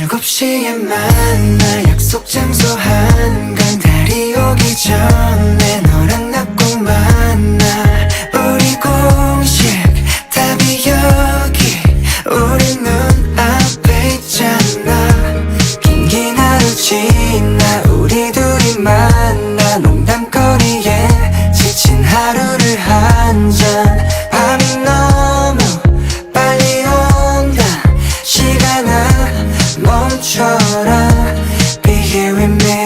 7시에 만나 약속 장소 한간 달이 오기 전에 너랑 나 꼭 만나. 우리 공식 답이 여기 우리 눈앞에 있잖아. 긴 하루 지나 우리 둘이 만나 농담거리에 지친 하루를 한잔. 밤이 너무 빨리 온다. 시간아 멈춰라. Be here with me.